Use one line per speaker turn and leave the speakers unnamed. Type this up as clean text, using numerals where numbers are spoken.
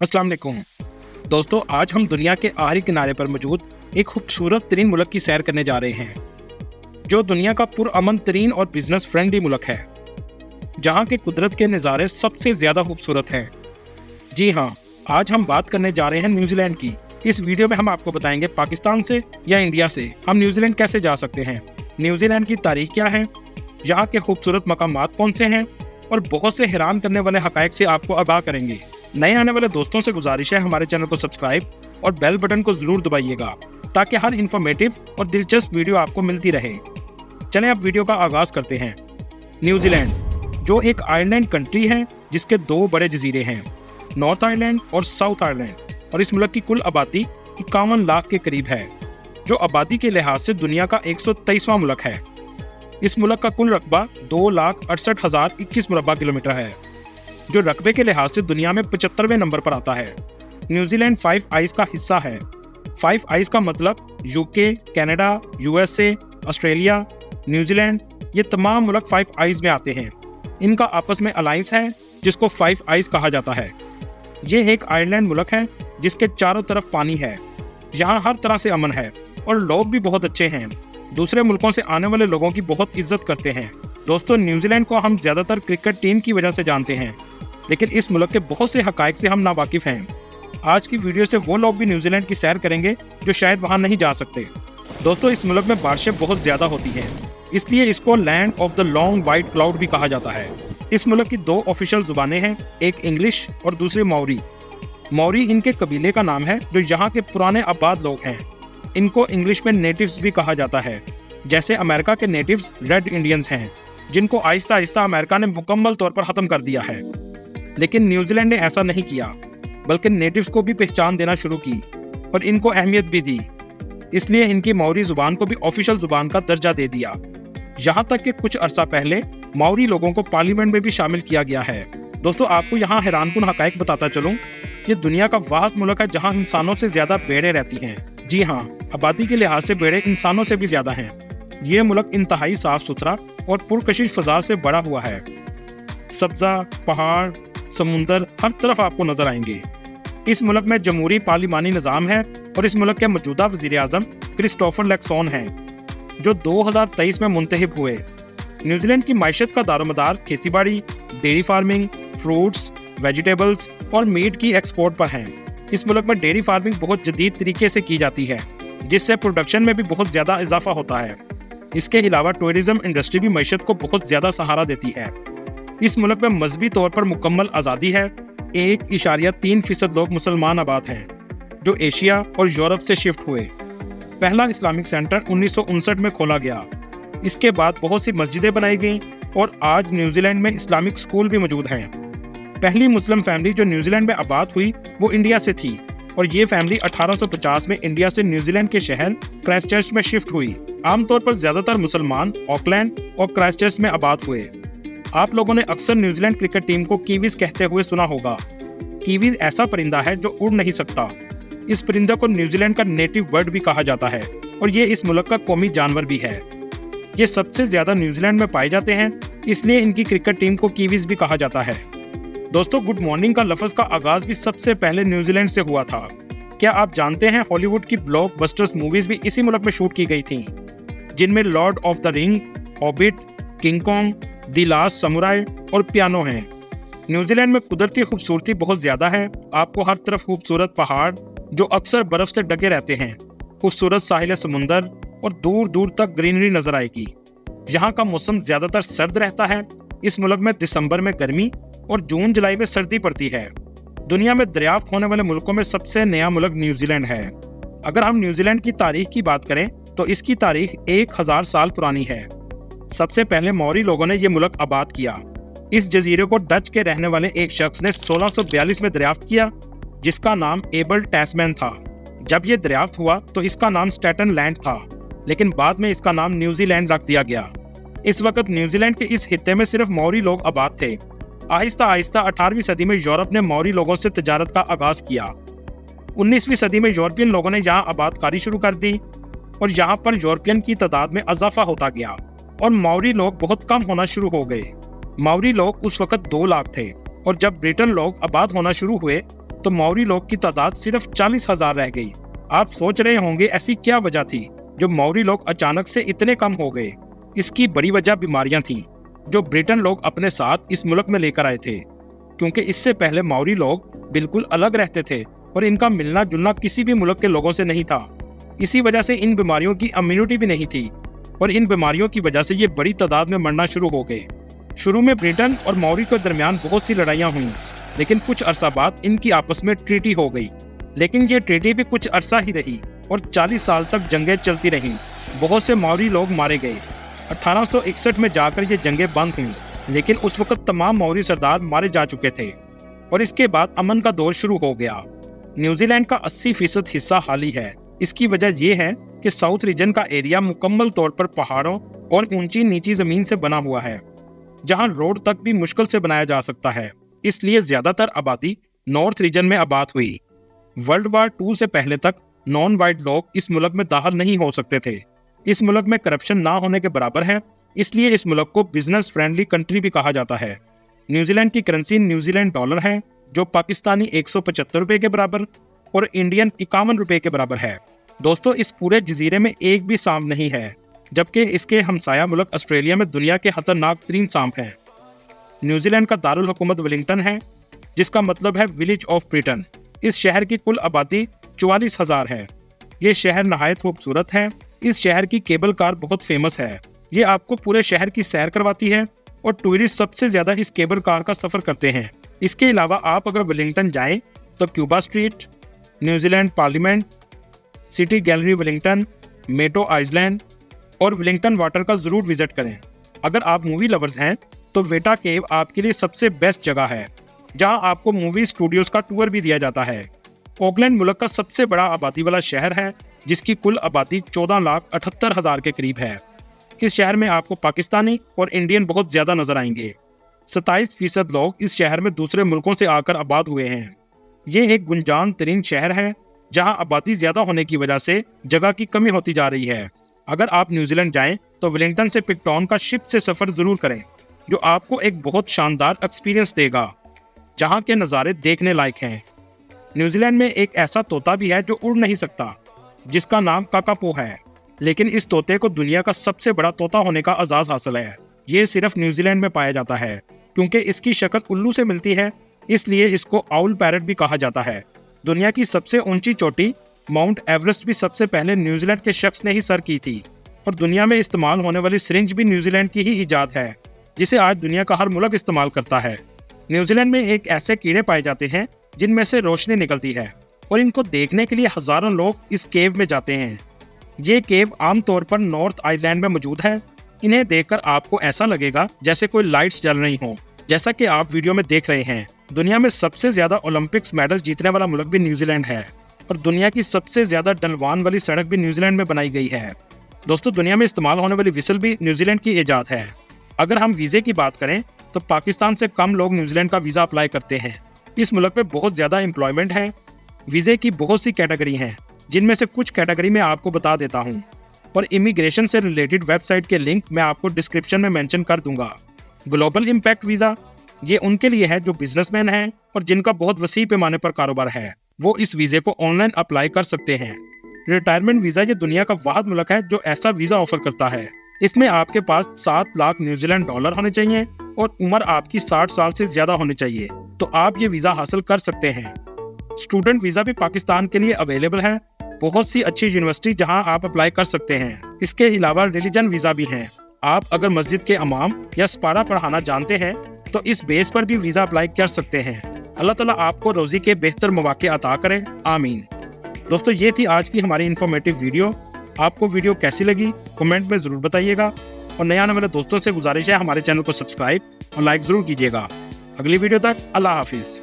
अस्सलाम वालेकुम दोस्तों, आज हम दुनिया के आखिरी किनारे पर मौजूद एक खूबसूरत तरीन मुल्क की सैर करने जा रहे हैं, जो दुनिया का पुरअमन तरीन और बिजनेस फ्रेंडली मुल्क है, जहाँ के कुदरत के नज़ारे सबसे ज़्यादा खूबसूरत हैं। जी हाँ, आज हम बात करने जा रहे हैं न्यूजीलैंड की। इस वीडियो में हम आपको बताएंगे पाकिस्तान से या इंडिया से हम न्यूजीलैंड कैसे जा सकते हैं, न्यूजीलैंड की तारीख क्या है, यहाँ के खूबसूरत मकामात कौन से हैं और बहुत से हैरान करने वाले हकायक से आपको आगाह करेंगे। नए आने वाले दोस्तों से गुजारिश है हमारे चैनल को सब्सक्राइब और बेल बटन को जरूर दबाइएगा ताकि हर इन्फॉर्मेटिव और दिलचस्प वीडियो आपको मिलती रहे। चलें अब वीडियो का आगाज करते हैं। न्यूजीलैंड जो एक आइलैंड कंट्री है जिसके दो बड़े जजीरे हैं, नॉर्थ आइलैंड और साउथ आइलैंड, और इस मुल्क की कुल आबादी 51 लाख के करीब है, जो आबादी के लिहाज से दुनिया का 123वां मुल्क है। इस मुल्क का कुल रकबा 2,68,021 मुरब्बा किलोमीटर है, जो रकबे के लिहाज से दुनिया में 75वें नंबर पर आता है। न्यूजीलैंड 5 आइज का हिस्सा है। 5 आइज का मतलब UK, Canada, USA, Australia, New Zealand, ये तमाम मुल्क 5 आइज में आते हैं। इनका आपस में अलायंस है जिसको 5 आइज कहा जाता है। ये एक आइलैंड मुल्क है जिसके चारों तरफ पानी है। यहाँ हर तरह से अमन है और लोग भी बहुत अच्छे हैं। दूसरे मुल्कों से आने वाले लोगों की बहुत इज्जत करते हैं। दोस्तों, न्यूजीलैंड को हम ज़्यादातर क्रिकेट टीम की वजह से जानते हैं, लेकिन इस मुल्क के बहुत से हकायक से हम नावाकिफ़ हैं। आज की वीडियो से वो लोग भी न्यूजीलैंड की सैर करेंगे जो शायद वहाँ नहीं जा सकते। दोस्तों, इस मुल्क में बारिशें बहुत ज़्यादा होती हैं, इसलिए इसको land of the long white cloud भी कहा जाता है। इस मुल्क की 2 ऑफिशियल ज़ुबानें हैं, एक इंग्लिश और दूसरी मौरी। मौरी इनके कबीले का नाम है जो यहाँ के पुराने आबाद लोग हैं। इनको इंग्लिश में नेटिव्स भी कहा जाता है, जैसे अमेरिका के नेटिव्स रेड इंडियंस हैं, जिनको आहिस्ता आहिस्ता अमेरिका ने मुकम्मल तौर पर ख़त्म कर दिया है। लेकिन न्यूजीलैंड ने ऐसा नहीं किया, बल्कि नेटिव्स को भी पहचान देना शुरू की और इनको अहमियत भी दी। इसलिए इनकी मौरी ज़ुबान को भी ऑफिशियल ज़ुबान का दर्जा दे दिया। यहाँ तक कि कुछ अरसा पहले मौरी लोगों को पार्लियामेंट में भी शामिल किया गया है। दोस्तों, आपको यहाँ हैरानकुन हकायक बताता चलूँ, ये दुनिया का वाहिद मुल्क है जहाँ इंसानों से ज़्यादा भेड़ें रहती हैं। जी हाँ, आबादी के लिहाज से भेड़ें इंसानों से भी ज़्यादा हैं। ये मुल्क इंतहाई साफ सुथरा और पुरकशिश फजा से बड़ा हुआ है। सब्जा, पहाड़, समुंदर हर तरफ आपको नजर आएंगे। इस मुल्क में जमहूरी पार्लिमानी निज़ाम है और इस मुल्क के मौजूदा वज़ीर आज़म क्रिस्टोफर लैक्सोन हैं, जो 2023 में मुंतखब हुए। न्यूजीलैंड की माइशत का दारोमदार खेती बाड़ी, डेयरी फार्मिंग, फ्रूट्स, वेजिटेबल्स और मीट की एक्सपोर्ट पर है। इस मुल्क में डेयरी फार्मिंग बहुत जदीद तरीके से की जाती है, जिससे प्रोडक्शन में भी बहुत ज़्यादा इजाफा होता है। इसके अलावा टूरिज्म इंडस्ट्री भी मईशत को बहुत ज़्यादा सहारा देती है। इस मुल्क में मजहबी तौर पर मुकम्मल आज़ादी है। 1.3% लोग मुसलमान आबाद हैं, जो एशिया और यूरोप से शिफ्ट हुए। पहला इस्लामिक सेंटर 1959 में खोला गया। इसके बाद बहुत सी मस्जिदें बनाई गईं और आज न्यूजीलैंड में इस्लामिक स्कूल भी मौजूद हैं। पहली मुस्लिम फैमिली जो न्यूजीलैंड में आबाद हुई वो इंडिया से थी, और ये फैमिली 1850 में इंडिया से न्यूजीलैंड के शहर क्राइस्टचर्च में शिफ्ट हुई। आमतौर पर ज़्यादातर मुसलमान ऑकलैंड और क्राइस्टचर्च में आबाद हुए। आप लोगों ने अक्सर न्यूजीलैंड क्रिकेट टीम को कीवीज कहते हुए सुना होगा। कीवीज ऐसा परिंदा है जो उड़ नहीं सकता। इस परिंदे को न्यूजीलैंड का नेटिव बर्ड भी कहा जाता है और ये इस मुल्क का कौमी जानवर भी है। ये सबसे ज़्यादा न्यूजीलैंड में पाए जाते हैं, इसलिए इनकी क्रिकेट टीम को कीवीज भी कहा जाता है। दोस्तों, गुड मॉर्निंग का लफ्ज़ का आगाज़ भी सबसे पहले न्यूजीलैंड से हुआ था। क्या आप जानते हैं हॉलीवुड की ब्लॉकबस्टर्स मूवीज भी इसी मुल्क में शूट की गई थीं, जिनमें Lord of the ring, hobbit, king Kong, the last samurai और पियानो हैं। न्यूजीलैंड में कुदरती खूबसूरती बहुत ज़्यादा है। आपको हर तरफ खूबसूरत पहाड़ जो अक्सर बर्फ़ से ढके रहते हैं, खूबसूरत साहिल समुंदर और दूर दूर तक ग्रीनरी नज़र आएगी। यहाँ का मौसम ज़्यादातर सर्द रहता है। इस मुल्क में दिसंबर में गर्मी और जून जुलाई में सर्दी पड़ती है। दुनिया में दरियाफ्त होने वाले मुल्कों में सबसे नया मुल्क न्यूजीलैंड है। अगर हम न्यूजीलैंड की तारीख की बात करें तो इसकी तारीख 1000 साल पुरानी है। सबसे पहले मौरी लोगों ने यह मुल्क आबाद किया। इस जजीरे को डच के रहने वाले एक शख्स ने 1642 में दरियाफ्त किया, जिसका नाम एबल टैसमैन था। जब यह दरियाफ्त हुआ तो इसका नाम स्टेटन लैंड था, लेकिन बाद में इसका नाम न्यूजीलैंड रख दिया गया। इस वक्त न्यूजीलैंड के इस खित्ते में सिर्फ मौरी लोग आबाद थे। आहिस्ता आहिस्ता 18वीं सदी में यूरोप ने मौरी लोगों से तिजारत का आगाज किया। 19वीं सदी में यूरोपियन लोगों ने यहाँ आबादकारी शुरू कर दी और यहाँ पर यूरोपियन की तादाद में इजाफा होता गया और मौरी लोग बहुत कम होना शुरू हो गए। मौरी लोग उस वक्त 2 लाख थे और जब ब्रिटेन लोग आबाद होना शुरू हुए तो मौरी लोग की तादाद सिर्फ 40,000 रह गई। आप सोच रहे होंगे ऐसी क्या वजह थी जो मौरी लोग अचानक से इतने कम हो गए। इसकी बड़ी वजह बीमारियां थीं जो ब्रिटेन लोग अपने साथ इस मुल्क में लेकर आए थे, क्योंकि इससे पहले मौरी लोग बिल्कुल अलग रहते थे और इनका मिलना जुलना किसी भी मुल्क के लोगों से नहीं था। इसी वजह से इन बीमारियों की इम्यूनिटी भी नहीं थी और इन बीमारियों की वजह से ये बड़ी तादाद में मरना शुरू हो गए। शुरू में ब्रिटेन और मौरी के दरमियान बहुत सी लड़ाइयाँ हुई, लेकिन कुछ अरसा बाद इनकी आपस में ट्रीटी हो गई। लेकिन ये ट्रीटी भी कुछ अरसा ही रही और 40 साल तक जंगें चलती रहीं। बहुत से मौरी लोग मारे गए। 1861 में जाकर ये जंगें बंद हुईं, लेकिन उस वक्त तमाम मौरी सरदार मारे जा चुके थे और इसके बाद अमन का दौर शुरू हो गया। न्यूजीलैंड का 80% हिस्सा खाली है। इसकी वजह यह है कि साउथ रीजन का एरिया मुकम्मल तौर पर पहाड़ों और ऊंची नीची जमीन से बना हुआ है, जहां रोड तक भी मुश्किल से बनाया जा सकता है। इसलिए ज्यादातर आबादी नॉर्थ रीजन में आबाद हुई। वर्ल्ड वार 2 से पहले तक नॉन वाइट लोग इस मुल्क में दाखिल नहीं हो सकते थे। इस मुल्क में करप्शन ना होने के बराबर है, इसलिए इस मुल्क को बिजनेस फ्रेंडली कंट्री भी कहा जाता है। न्यूजीलैंड की करेंसी न्यूजीलैंड डॉलर है, जो पाकिस्तानी 175 रुपए के बराबर और इंडियन 51 रुपए के बराबर है। दोस्तों, इस पूरे जजीरे में एक भी सांप नहीं है, जबकि इसके हमसाया मुल्क ऑस्ट्रेलिया में दुनिया के खतरनाक तरीन सांप हैं। न्यूजीलैंड का दारुल हुकूमत वेलिंगटन है, जिसका मतलब है विलेज ऑफ ब्रिटेन। इस शहर की कुल आबादी 44,000 है। ये शहर नहायत खूबसूरत है। इस शहर की केबल कार बहुत फेमस है। ये आपको पूरे शहर की सैर करवाती है और टूरिस्ट सबसे ज्यादा इस केबल कार का सफर करते हैं। इसके अलावा आप अगर वेलिंगटन जाएं तो Cuba street, New Zealand parliament, city gallery Wellington, मेटो आइलैंड और वेलिंगटन वाटर का जरूर विजिट करें। अगर आप मूवी लवर्स हैं तो वेटा केव आपके लिए सबसे बेस्ट जगह है, जहां आपको मूवी स्टूडियोज का टूर भी दिया जाता है। ऑकलैंड मुल्क का सबसे बड़ा आबादी वाला शहर है, जिसकी कुल आबादी 14,78,000 के करीब है। इस शहर में आपको पाकिस्तानी और इंडियन बहुत ज्यादा नजर आएंगे। 27% लोग इस शहर में दूसरे मुल्कों से आकर आबाद हुए हैं। ये एक गुंजान तरीन शहर है, जहां आबादी ज्यादा होने की वजह से जगह की कमी होती जा रही है। अगर आप न्यूजीलैंड जाएं तो वेलिंगटन से पिकटाउन का शिप से सफर जरूर करें, जो आपको एक बहुत शानदार एक्सपीरियंस देगा, जहां के नज़ारे देखने लायक हैं। न्यूजीलैंड में एक ऐसा तोता भी है जो उड़ नहीं सकता, जिसका नाम काकापो है, लेकिन इस तोते को दुनिया का सबसे बड़ा तोता होने का एजाज़ हासिल है। ये सिर्फ न्यूजीलैंड में पाया जाता है। क्योंकि इसकी शक्ल उल्लू से मिलती है, इसलिए इसको आउल पैरट भी कहा जाता है। दुनिया की सबसे ऊंची चोटी माउंट एवरेस्ट भी सबसे पहले न्यूजीलैंड के शख्स ने ही सर की थी और दुनिया में इस्तेमाल होने वाली सिरिंज भी न्यूजीलैंड की ही इजाद है, जिसे आज दुनिया का हर मुल्क इस्तेमाल करता है। न्यूजीलैंड में एक ऐसे कीड़े पाए जाते हैं जिनमें से रोशनी निकलती है और इनको देखने के लिए हजारों लोग इस केव में जाते हैं। ये केव आमतौर पर नॉर्थ आइलैंड में मौजूद है। इन्हें देखकर आपको ऐसा लगेगा जैसे कोई लाइट्स जल रही हों, जैसा कि आप वीडियो में देख रहे हैं। दुनिया में सबसे ज्यादा ओलंपिक्स मेडल जीतने वाला मुल्क भी न्यूजीलैंड है और दुनिया की सबसे ज्यादा ढलवान वाली सड़क भी न्यूजीलैंड में बनाई गई है। दोस्तों, दुनिया में इस्तेमाल होने वाली विसल भी न्यूजीलैंड की इजाद है। अगर हम वीजे की बात करें तो पाकिस्तान से कम लोग न्यूजीलैंड का वीजा अप्लाई करते हैं। इस मुल्क में बहुत ज्यादा एम्प्लॉयमेंट है। वीजे की बहुत सी कैटेगरी हैं, जिनमें से कुछ कैटेगरी में आपको बता देता हूँ और इमिग्रेशन से रिलेटेड वेबसाइट के लिंक मैं आपको डिस्क्रिप्शन में मेंशन कर दूंगा। ग्लोबल इम्पैक्ट वीजा ये उनके लिए है जो बिजनेसमैन हैं और जिनका बहुत वसी पैमाने पर कारोबार है। वो इस वीजे को ऑनलाइन अप्लाई कर सकते हैं। रिटायरमेंट वीजा ये दुनिया का वाहिद मुल्क है जो ऐसा वीजा ऑफर करता है। इसमें आपके पास 7 लाख न्यूजीलैंड डॉलर होने चाहिए और उम्र आपकी 60 साल से ज्यादा होनी चाहिए, तो आप ये वीजा हासिल कर सकते हैं। स्टूडेंट वीजा भी पाकिस्तान के लिए अवेलेबल है। बहुत सी अच्छी यूनिवर्सिटी जहां आप अप्लाई कर सकते हैं। इसके अलावा रिलीजन वीजा भी है। आप अगर मस्जिद के इमाम या सपारा पढ़ाना जानते हैं तो इस बेस पर भी वीजा अप्लाई कर सकते हैं। अल्लाह ताला आपको रोजी के बेहतर मौके अता करे, आमीन। दोस्तों, ये थी आज की हमारी इन्फॉर्मेटिव वीडियो। आपको वीडियो कैसी लगी कमेंट में जरूर बताइएगा और नया आने वाले दोस्तों से गुजारिश है हमारे चैनल को सब्सक्राइब और लाइक जरूर कीजिएगा। अगली वीडियो तक अल्लाह हाफिज।